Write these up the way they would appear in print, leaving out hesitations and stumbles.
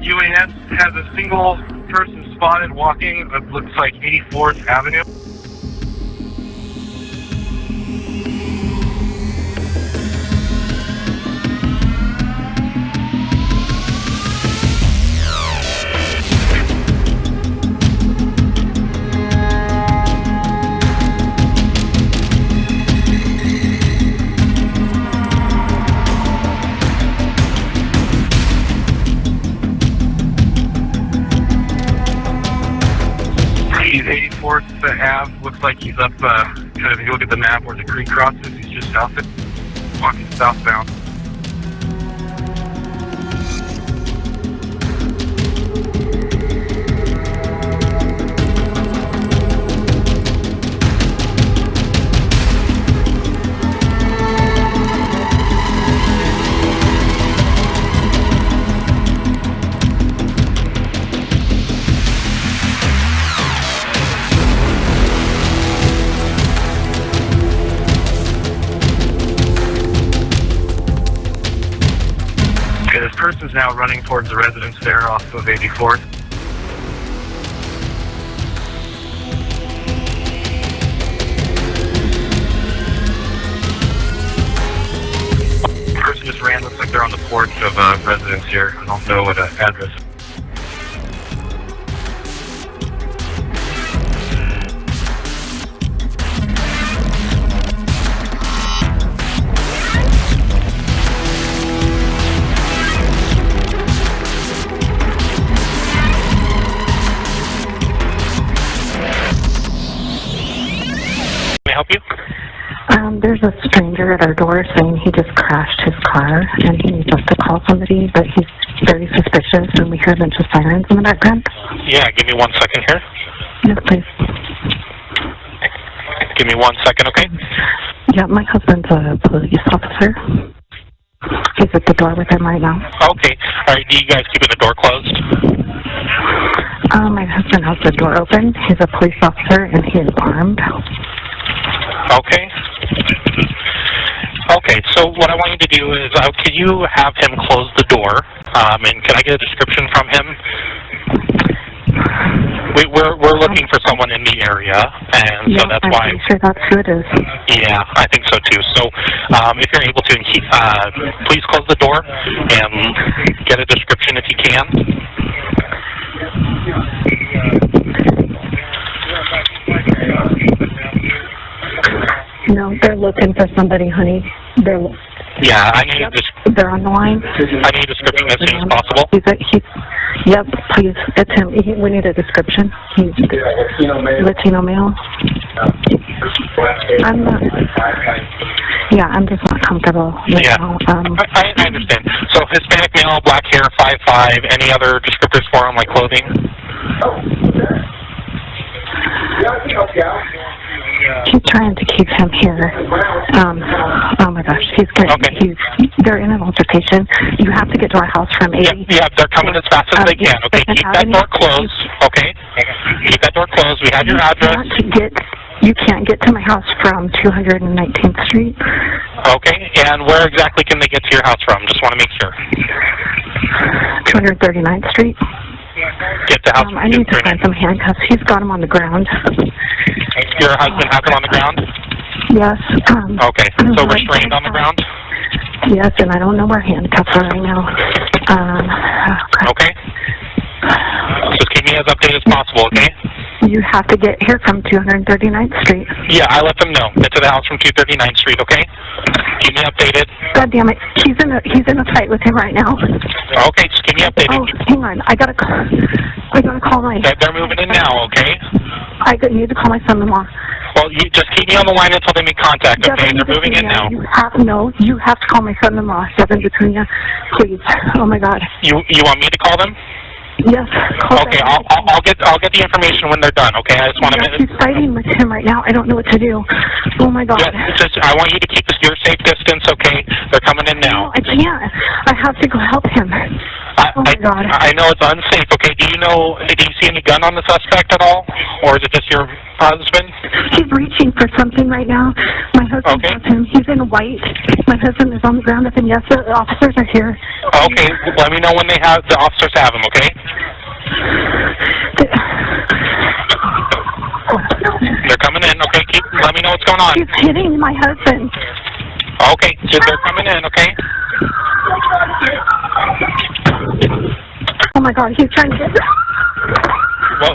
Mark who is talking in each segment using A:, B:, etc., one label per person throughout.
A: UAS has a single person spotted walking, it looks like 84th Avenue. He's 84th Ave. Looks like he's up, kind of, if you look at the map where the creek crosses, he's just south of it, walking southbound. Okay, this person's now running towards the residence there off of 84th. Person just ran, looks like they're on the porch of a residence here. I don't know what address. Help you?
B: There's a stranger at our door saying he just crashed his car and he needs us to call somebody, but he's very suspicious and we hear a bunch of sirens in the background.
A: Yeah, give me 1 second here.
B: Yes, please.
A: Give me 1 second, okay?
B: Yeah, my husband's a police officer. He's at the door with him right now.
A: Okay. All right, do you guys keeping the door closed?
B: My husband has the door open. He's a police officer and he is armed.
A: Okay. Okay, so what I want you to do is, can you have him close the door, and can I get a description from him? We're looking for someone in the area, and so that's why.
B: I'm sure that's who it is.
A: Yeah, I think so too. So, if you're able to, please close the door and get a description if you can.
B: No, they're looking for somebody, honey.
A: Yeah, I need
B: they're on the line.
A: I need a description as soon as possible.
B: Yep, please. It's him. We need a description. He's Latino male. I'm just not comfortable right now.
A: I understand. So Hispanic male, black hair, 5'5". Any other descriptors for him, like clothing?
B: She's trying to keep him here. Oh my gosh, they're in an altercation. You have to get to our house from 80.
A: Yeah, they're coming as fast as they can. Okay, keep that door closed. Okay, keep that door closed. We have your address.
B: You can't get to my house from 219th Street.
A: Okay, and where exactly can they get to your house from? Just want to make sure.
B: 239th Street.
A: Get the house.
B: I need to find some handcuffs. He's got him on the ground.
A: Your husband has him on the ground?
B: Yes.
A: Okay, so restrained on the ground?
B: Yes, and I don't know where handcuffs are right now.
A: Okay. Just keep me as updated as possible, okay?
B: You have to get here from 239th Street.
A: Yeah, I let them know. Get to the house from 239th Street, okay? Keep me updated.
B: God damn it. He's in a fight with him right now.
A: Okay, just keep me updated.
B: Oh, hang on. I gotta call my...
A: They're moving in now, okay?
B: I need to call my son-in-law.
A: Well, you just keep me on the line until they make contact, okay? They're moving in now.
B: You have to call my son-in-law, Devin Petunia, please. Oh my God.
A: You want me to call them?
B: Yes.
A: Okay, I'll get the information when they're done. Okay, I just want to.
B: He's fighting with him right now. I don't know what to do. Oh my God.
A: Yeah, I want you to keep your safe distance. Okay, they're coming in now.
B: No, I can't. I have to go help him. Oh my God.
C: I know it's unsafe, okay? Do you see any gun on the suspect at all? Or is it just your husband?
B: He's reaching for something right now. My husband
C: Okay.
B: has him. He's in white. My husband is on the ground with him. Yes, the officers are here.
C: Okay, let me know when the officers have him, okay? They're coming in, okay? Let me know what's going on.
B: He's hitting my husband.
C: Okay, so they're coming in, okay?
B: Oh my God, he's trying to get...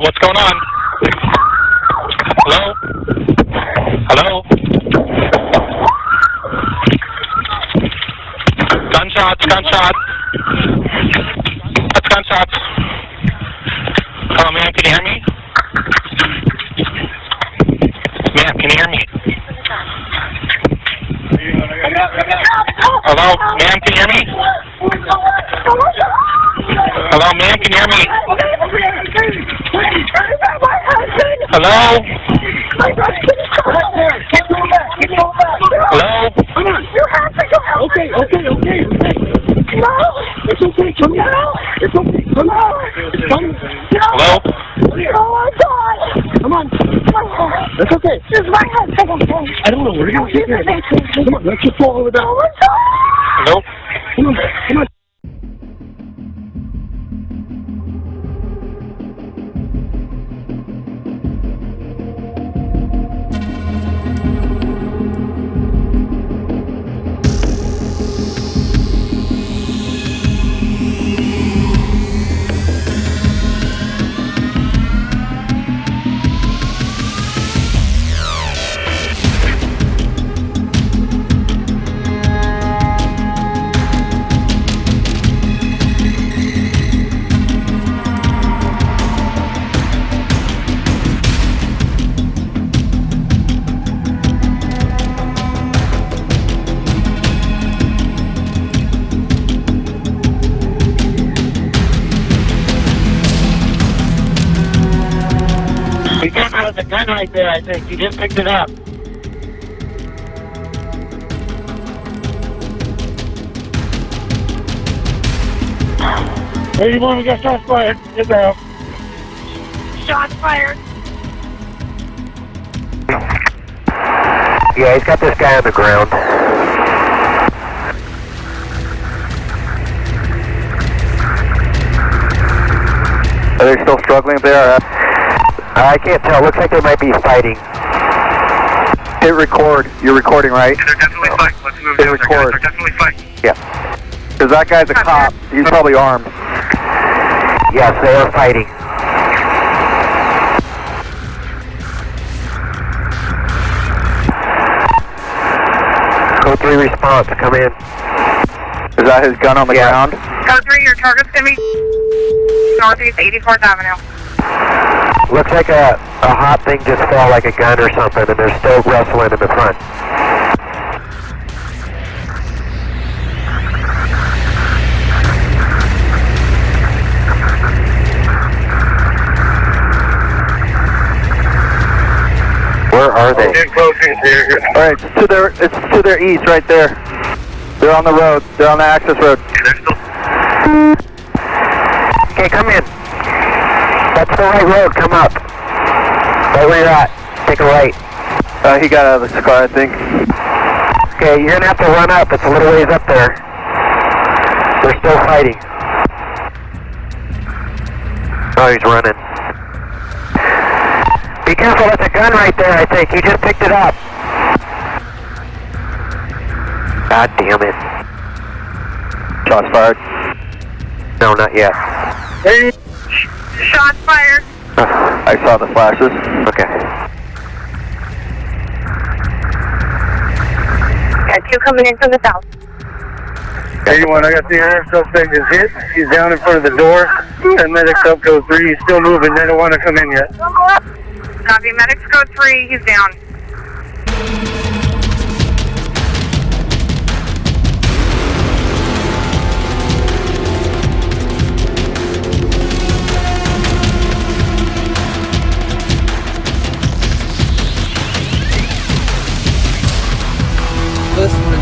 C: What's going on? Hello? Hello? Gunshots, gunshots. That's gunshots. Hello, ma'am, can you hear me? Ma'am, can you hear me? Hello, ma'am, can you hear me? Hello, ma'am, can you hear me? Hello? Hello?
D: Okay. No, it's okay. Come on. It's okay. Come on.
C: Hello?
B: Oh my God.
D: Come on. That's okay.
B: This is my husband.
D: I don't know. We're going to take care of it. Come on. Let's just fall over there.
B: Oh my God.
C: Hello?
D: Come on.
E: He got out of the gun right there, I think. He just picked it up.
D: Hey, you want to get shots fired? Get down.
B: Shots fired.
F: Yeah, he's got this guy on the ground. Are they still struggling there? I can't tell. Looks like they might be fighting. Hit record. You're recording, right?
A: They're definitely fighting. Let's move
F: Hit
A: down.
F: record.
A: They're definitely fighting.
F: Yeah. Because that guy's a cop. He's probably armed. Yes, they are fighting. Code 3 response. Come in. Is that his gun on the ground?
G: Code 3, your target's going to be northeast 84th Avenue.
F: Looks like a hot thing just fell, like a gun or something, and they're still wrestling in the front. Where are they?
A: Getting closer here.
F: All right, it's to their east, right there. They're on the road. They're on the access road.
A: They're still...
F: Okay, come in. That's the right road. Come up. Right where you're at. Take a right. He got out of the car, I think. Okay, you're gonna have to run up. It's a little ways up there. They're still fighting. Oh, he's running. Be careful, that's a gun right there, I think. He just picked it up. God damn it. Shots fired? No, not yet.
G: Shots fired.
F: I saw the flashes. Okay.
G: Got two coming in from the south.
D: 81, I got the air suspect is hit. He's down in front of the door. And medics up code 3. He's still moving. They don't want to come in yet.
G: Copy, medics code 3, he's down.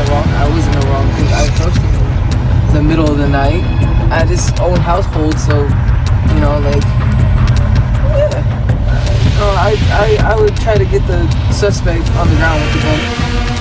H: I was in the wrong because I approached him in the middle of the night at his own household. So, you know, like, yeah. No, I would try to get the suspect on the ground with the gun.